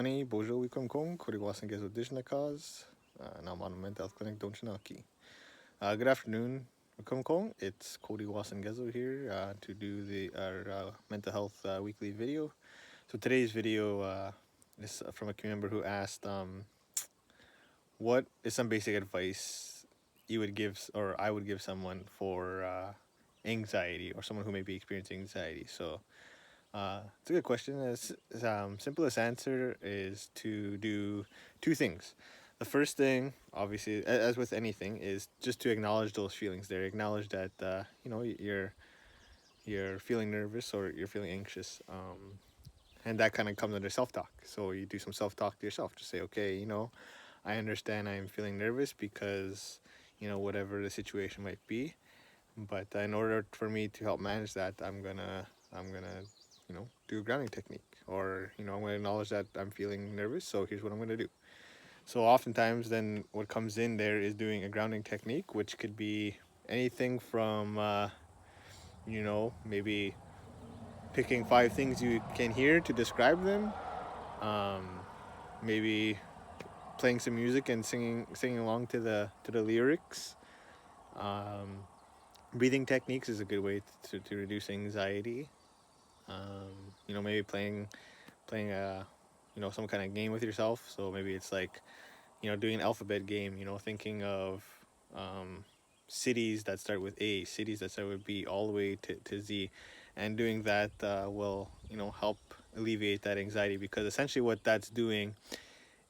Ani Bojo Wikum Cody Wassengeso Dishnakaz. Now I'm on a mental health clinic, don't you know? Good afternoon, Wikum. It's Cody Wassengeso here to do our mental health weekly video. So today's video is from a community member who asked, what is some basic advice you would give, or I would give someone for anxiety, or someone who may be experiencing anxiety? So it's a good question. Simplest answer is to do two things. The first thing, obviously, as with anything, is just to acknowledge those feelings. There, acknowledge that you're feeling nervous or you're feeling anxious, and that kind of comes under self-talk. So you do some self-talk to yourself. Just say, okay, I understand I'm feeling nervous because whatever the situation might be. But in order for me to help manage that, I'm gonna do a grounding technique, or I'm gonna acknowledge that I'm feeling nervous. So here's what I'm gonna do. So oftentimes, then what comes in there is doing a grounding technique, which could be anything from maybe picking 5 things you can hear to describe them. Um, Maybe playing some music and singing along to the lyrics. Um, Breathing techniques is a good way to reduce anxiety. Maybe playing a some kind of game with yourself. So maybe it's like doing an alphabet game. Thinking of um, cities that start with A, cities that start with B, all the way to Z, and doing that will help alleviate that anxiety, because essentially what that's doing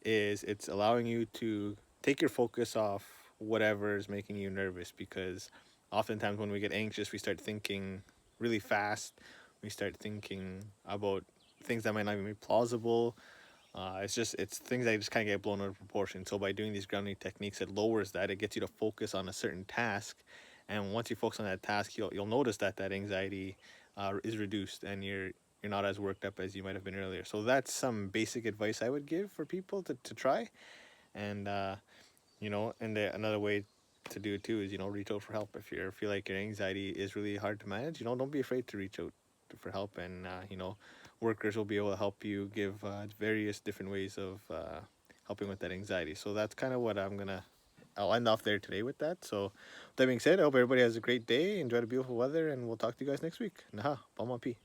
is it's allowing you to take your focus off whatever is making you nervous. Because oftentimes when we get anxious, we start thinking really fast. We start thinking about things that might not even be plausible. It's things that just kind of get blown out of proportion. So by doing these grounding techniques, it lowers that. It gets you to focus on a certain task, and once you focus on that task, you'll notice that anxiety is reduced, and you're not as worked up as you might have been earlier. So that's some basic advice I would give for people to try. And another way to do it too is reach out for help. If you feel like your anxiety is really hard to manage, don't be afraid to reach out for help. And workers will be able to help you, give various different ways of helping with that anxiety. So that's kind of what I'll end off there today with that. So with that being said, I hope everybody has a great day, enjoy the beautiful weather, and we'll talk to you guys next week. Naha, Palma P.